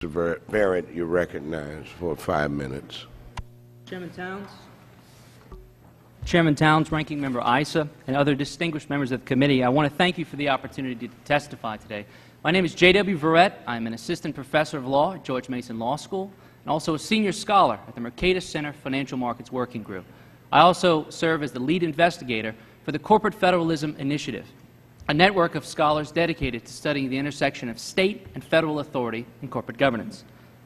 Mr. Barrett, you're recognized for 5 minutes. Chairman Towns, Ranking Member Issa, and other distinguished members of the committee, I want to thank you for the opportunity to testify today. My name is J.W. Verrett. I'm an assistant professor of law at George Mason Law School and also a senior scholar at the Mercatus Center Financial Markets Working Group. I also serve as the lead investigator for the Corporate Federalism Initiative, a network of scholars dedicated to studying the intersection of state and federal authority in corporate governance.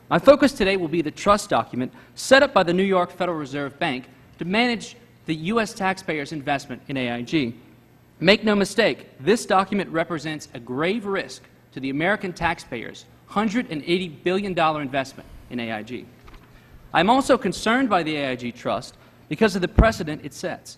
My focus today will be the trust document set up by the New York Federal Reserve Bank to manage the U.S. taxpayers' investment in AIG. Make no mistake, this document represents a grave risk to the American taxpayers' $180 billion investment in AIG. I am also concerned by the AIG trust because of the precedent it sets.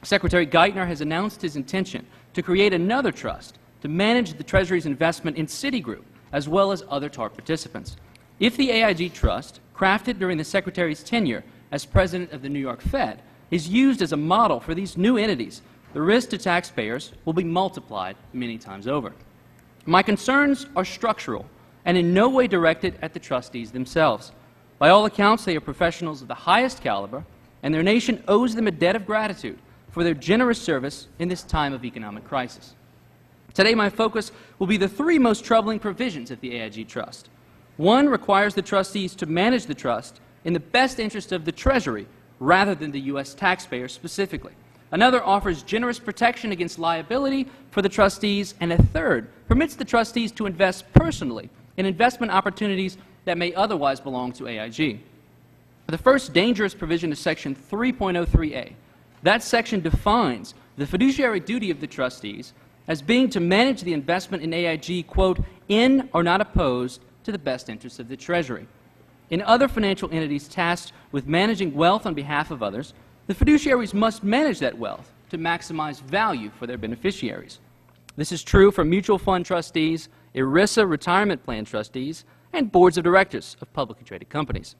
Secretary Geithner has announced his intention to create another trust to manage the Treasury's investment in Citigroup, as well as other TARP participants. If the AIG trust, crafted during the Secretary's tenure as President of the New York Fed, is used as a model for these new entities, the risk to taxpayers will be multiplied many times over. My concerns are structural and in no way directed at the trustees themselves. By all accounts, they are professionals of the highest caliber, and their nation owes them a debt of gratitude for their generous service in this time of economic crisis. Today, my focus will be the three most troubling provisions of the AIG trust. One requires the trustees to manage the trust in the best interest of the Treasury rather than the U.S. taxpayer specifically. Another offers generous protection against liability for the trustees, and a third permits the trustees to invest personally in investment opportunities that may otherwise belong to AIG. The first dangerous provision is Section 3.03a. That section defines the fiduciary duty of the trustees as being to manage the investment in AIG, quote, in or not opposed to the best interests of the Treasury. In other financial entities tasked with managing wealth on behalf of others, the fiduciaries must manage that wealth to maximize value for their beneficiaries. This is true for mutual fund trustees, ERISA retirement plan trustees, and boards of directors of publicly traded companies.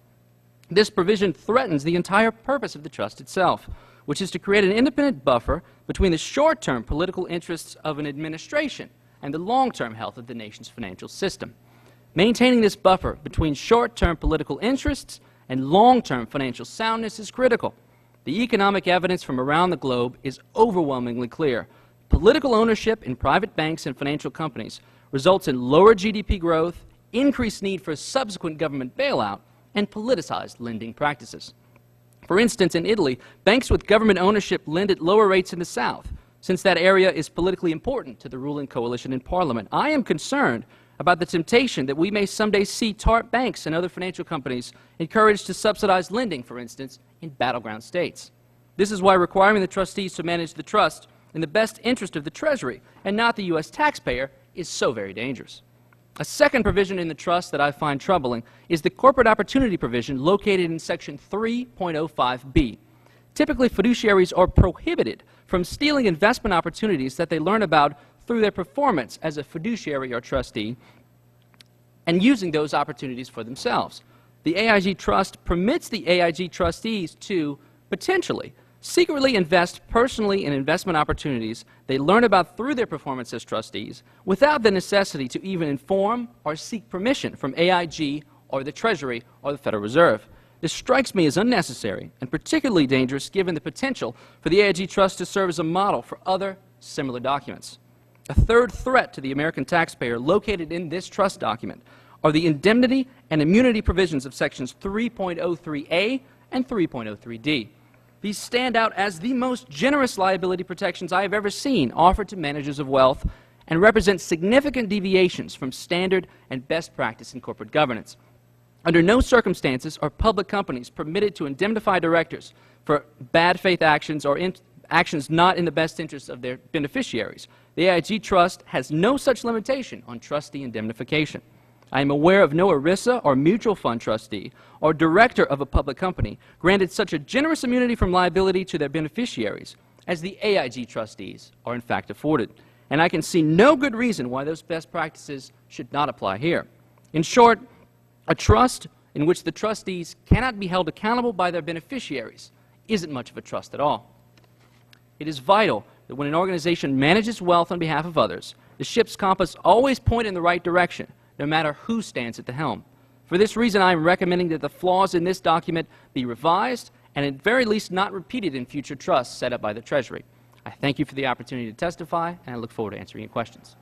This provision threatens the entire purpose of the trust itself, which is to create an independent buffer between the short-term political interests of an administration and the long-term health of the nation's financial system. Maintaining this buffer between short-term political interests and long-term financial soundness is critical. The economic evidence from around the globe is overwhelmingly clear. Political ownership in private banks and financial companies results in lower GDP growth, increased need for subsequent government bailout, and politicized lending practices. For instance, in Italy, banks with government ownership lend at lower rates in the South, since that area is politically important to the ruling coalition in Parliament. I am concerned about the temptation that we may someday see TARP banks and other financial companies encouraged to subsidize lending, for instance, in battleground states. This is why requiring the trustees to manage the trust in the best interest of the Treasury and not the U.S. taxpayer is so very dangerous. A second provision in the trust that I find troubling is the corporate opportunity provision located in Section 3.05b. Typically, fiduciaries are prohibited from stealing investment opportunities that they learn about through their performance as a fiduciary or trustee and using those opportunities for themselves. The AIG trust permits the AIG trustees to potentially secretly invest personally in investment opportunities they learn about through their performance as trustees without the necessity to even inform or seek permission from AIG or the Treasury or the Federal Reserve. This strikes me as unnecessary and particularly dangerous given the potential for the AIG trust to serve as a model for other similar documents. A third threat to the American taxpayer located in this trust document are the indemnity and immunity provisions of Sections 3.03a and 3.03d. These stand out as the most generous liability protections I have ever seen offered to managers of wealth and represent significant deviations from standard and best practice in corporate governance. Under no circumstances are public companies permitted to indemnify directors for bad faith actions or actions not in the best interest of their beneficiaries. The AIG trust has no such limitation on trustee indemnification. I am aware of no ERISA or mutual fund trustee or director of a public company granted such a generous immunity from liability to their beneficiaries as the AIG trustees are in fact afforded. And I can see no good reason why those best practices should not apply here. In short, a trust in which the trustees cannot be held accountable by their beneficiaries isn't much of a trust at all. It is vital that when an organization manages wealth on behalf of others, the ship's compass always point in the right direction, no matter who stands at the helm. For this reason, I am recommending that the flaws in this document be revised and at very least not repeated in future trusts set up by the Treasury. I thank you for the opportunity to testify, and I look forward to answering your questions.